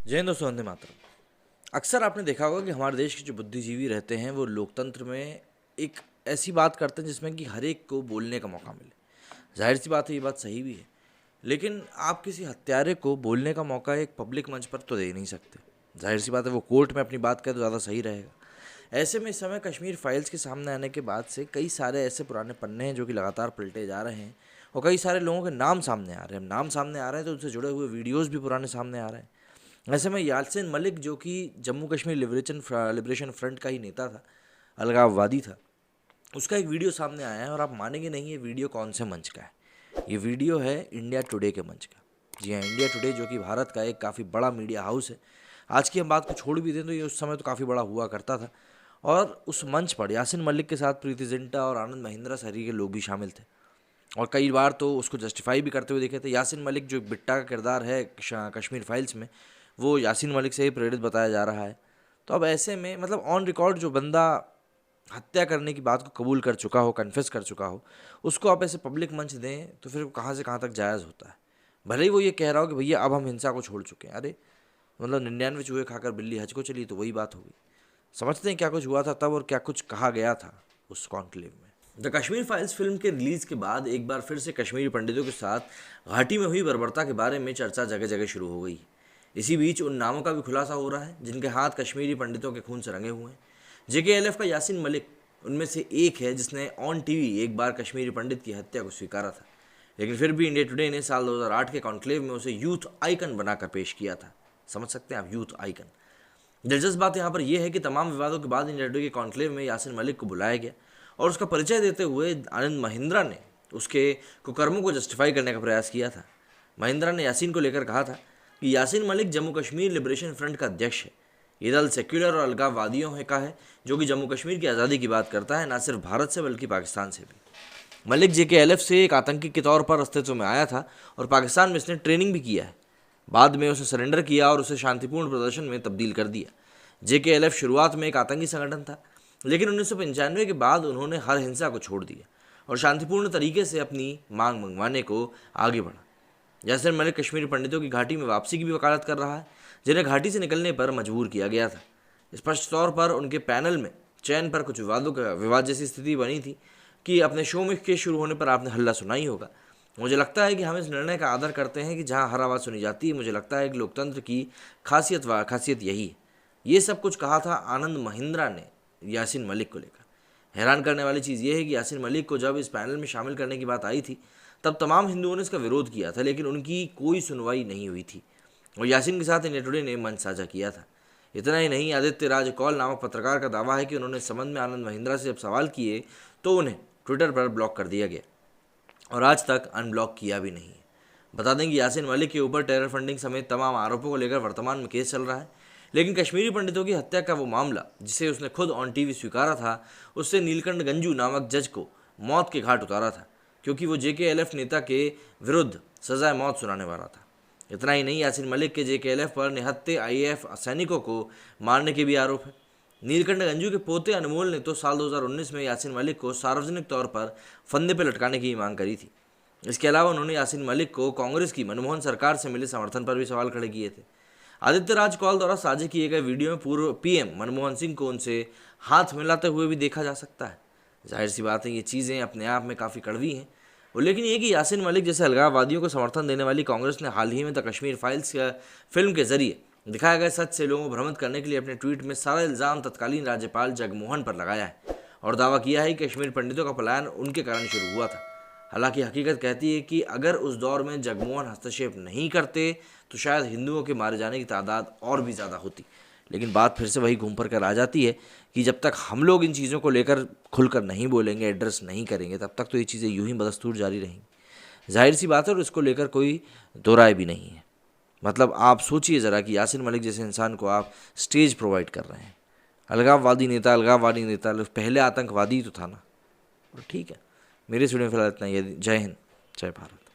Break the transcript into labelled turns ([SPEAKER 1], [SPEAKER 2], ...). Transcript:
[SPEAKER 1] जय हिंद दोस्तों, वंदे मातरम। अक्सर आपने देखा होगा कि हमारे देश के जो बुद्धिजीवी रहते हैं वो लोकतंत्र में एक ऐसी बात करते हैं जिसमें कि हर एक को बोलने का मौका मिले। जाहिर सी बात है, ये बात सही भी है, लेकिन आप किसी हत्यारे को बोलने का मौका एक पब्लिक मंच पर तो दे नहीं सकते। जाहिर सी बात है, वो कोर्ट में अपनी बात कहे तो ज़्यादा सही रहेगा। ऐसे में इस समय कश्मीर फाइल्स के सामने आने के बाद से कई सारे ऐसे पुराने पन्ने हैं जो कि लगातार पलटे जा रहे हैं और कई सारे लोगों के नाम सामने आ रहे हैं। नाम सामने आ रहे हैं तो उनसे जुड़े हुए वीडियोज़ भी पुराने सामने आ रहे हैं। ऐसे में यासिन मलिक, जो कि जम्मू कश्मीर लिबरेशन फ्रंट का ही नेता था, अलगाववादी था, उसका एक वीडियो सामने आया है और आप मानेंगे नहीं ये वीडियो कौन से मंच का है। ये वीडियो है इंडिया टुडे के मंच का। जी हाँ, इंडिया टुडे जो कि भारत का एक काफ़ी बड़ा मीडिया हाउस है। आज की हम बात को छोड़ भी दें तो ये उस समय तो काफ़ी बड़ा हुआ करता था और उस मंच पर यासिन मलिक के साथ प्रीति जिंटा और आनंद महिंद्रा सरी के लोग भी शामिल थे और कई बार तो उसको जस्टिफाई भी करते हुए देखे थे। यासिन मलिक जो बिट्टा का किरदार है कश्मीर फाइल्स में, वो यासिन मलिक से ही प्रेरित बताया जा रहा है। तो अब ऐसे में मतलब ऑन रिकॉर्ड जो बंदा हत्या करने की बात को कबूल कर चुका हो, कन्फेस कर चुका हो, उसको आप ऐसे पब्लिक मंच दें तो फिर कहाँ से कहाँ तक जायज़ होता है। भले ही वो ये कह रहा हो कि भैया अब हम हिंसा को छोड़ चुके हैं। अरे मतलब 99 चूहे खाकर बिल्ली हज को चली, तो वही बात होगी। समझते हैं क्या कुछ हुआ था तब और क्या कुछ कहा गया था उस कॉन्क्लेव में। द कश्मीर फाइल्स फिल्म के रिलीज के बाद एक बार फिर से कश्मीरी पंडितों के साथ घाटी में हुई बर्बरता के बारे में चर्चा जगह जगह शुरू हो गई। इसी बीच उन नामों का भी खुलासा हो रहा है जिनके हाथ कश्मीरी पंडितों के खून से रंगे हुए हैं। JKLF का यासिन मलिक उनमें से एक है जिसने ऑन टीवी एक बार कश्मीरी पंडित की हत्या को स्वीकारा था, लेकिन फिर भी इंडिया टुडे ने साल 2008 के कॉन्क्लेव में उसे यूथ आइकन बनाकर पेश किया था। समझ सकते हैं आप, यूथ आइकन। दिलचस्प बात यहाँ पर यह है कि तमाम विवादों के बाद इंडिया टुडे के कॉन्क्लेव में यासिन मलिक को बुलाया गया और उसका परिचय देते हुए आनंद महिंद्रा ने उसके कुकर्मों को जस्टिफाई करने का प्रयास किया था। महिंद्रा ने यासिन को लेकर कहा था कि यासिन मलिक जम्मू कश्मीर लिबरेशन फ्रंट का अध्यक्ष है। ये दल सेक्युलर और अलगाववादियों का है जो कि जम्मू कश्मीर की आज़ादी की बात करता है, न सिर्फ भारत से बल्कि पाकिस्तान से भी। मलिक JKLF से एक आतंकी के तौर पर अस्तित्व में आया था और पाकिस्तान में इसने ट्रेनिंग भी किया है। बाद में उसे सरेंडर किया और उसे शांतिपूर्ण प्रदर्शन में तब्दील कर दिया। JKLF शुरुआत में एक आतंकी संगठन था, लेकिन 1995 के बाद उन्होंने हर हिंसा को छोड़ दिया और शांतिपूर्ण तरीके से अपनी मांग मंगवाने को आगे बढ़ा। यासिन मलिक कश्मीरी पंडितों की घाटी में वापसी की भी वकालत कर रहा है, जिन्हें घाटी से निकलने पर मजबूर किया गया था। स्पष्ट तौर पर उनके पैनल में चयन पर कुछ विवाद जैसी स्थिति बनी थी कि अपने शो में केस शुरू होने पर आपने हल्ला सुना ही होगा। मुझे लगता है कि हम इस निर्णय का आदर करते हैं कि जहां हर आवाज़ सुनी जाती है। मुझे लगता है कि लोकतंत्र की खासियत यही है। ये सब कुछ कहा था आनंद महिंद्रा ने यासिन मलिक को लेकर। हैरान करने वाली चीज़ ये है कि यासिन मलिक को जब इस पैनल में शामिल करने की बात आई थी तब तमाम हिंदुओं ने इसका विरोध किया था, लेकिन उनकी कोई सुनवाई नहीं हुई थी और यासिन के साथ इंडिया टुडे ने मंच साझा किया था। इतना ही नहीं, आदित्य राज कौल नामक पत्रकार का दावा है कि उन्होंने इस संबंध में आनंद महिंद्रा से जब सवाल किए तो उन्हें ट्विटर पर ब्लॉक कर दिया गया और आज तक अनब्लॉक किया भी नहीं है। बता दें कि यासिन मलिक के ऊपर टेरर फंडिंग समेत तमाम आरोपों को लेकर वर्तमान में केस चल रहा है, लेकिन कश्मीरी पंडितों की हत्या का वो मामला जिसे उसने खुद ऑन टीवी स्वीकारा था, उससे नीलकंठ गंजू नामक जज को मौत के घाट उतारा था, क्योंकि वो JKLF नेता के विरुद्ध सजाए मौत सुनाने वाला था। इतना ही नहीं, यासिन मलिक के JKLF पर निहत्थे IAF सैनिकों को मारने के भी आरोप है। नीलकंठ गंजू के पोते अनमोल ने तो साल 2019 में यासिन मलिक को सार्वजनिक तौर पर फंदे पर लटकाने की मांग करी थी। इसके अलावा उन्होंने यासिन मलिक को कांग्रेस की मनमोहन सरकार से मिले समर्थन पर भी सवाल खड़े किए थे। आदित्य राज कौल द्वारा साझा किए गए वीडियो में पूर्व PM मनमोहन सिंह को उनसे हाथ मिलाते हुए भी देखा जा सकता है। जाहिर सी बात है, ये चीज़ें अपने आप में काफ़ी कड़वी हैं। और लेकिन ये कि यासिन मलिक जैसे अलगाववादियों को समर्थन देने वाली कांग्रेस ने हाल ही में द कश्मीर फाइल्स फिल्म के जरिए दिखाए गए सच से लोगों को भ्रमित करने के लिए अपने ट्वीट में सारा इल्ज़ाम तत्कालीन राज्यपाल जगमोहन पर लगाया है और दावा किया है कि कश्मीर पंडितों का पलायन उनके कारण शुरू हुआ था। हालांकि हकीकत कहती है कि अगर उस दौर में जगमोहन हस्तक्षेप नहीं करते तो शायद हिंदुओं के मारे जाने की तादाद और भी ज़्यादा होती। लेकिन बात फिर से वही घूम फिर कर आ जाती है कि जब तक हम लोग इन चीज़ों को लेकर खुलकर नहीं बोलेंगे, एड्रेस नहीं करेंगे, तब तक तो ये चीज़ें यूं ही बदस्तूर जारी रहेंगी। जाहिर सी बात है और इसको लेकर कोई दो राय भी नहीं है। मतलब आप सोचिए ज़रा कि यासिन मलिक जैसे इंसान को आप स्टेज प्रोवाइड कर रहे हैं। अलगाववादी नेता, पहले आतंकवादी तो था ना। ठीक है, मेरे स्टूडियो में फिलहाल इतना ही। जय हिंद, जय भारत।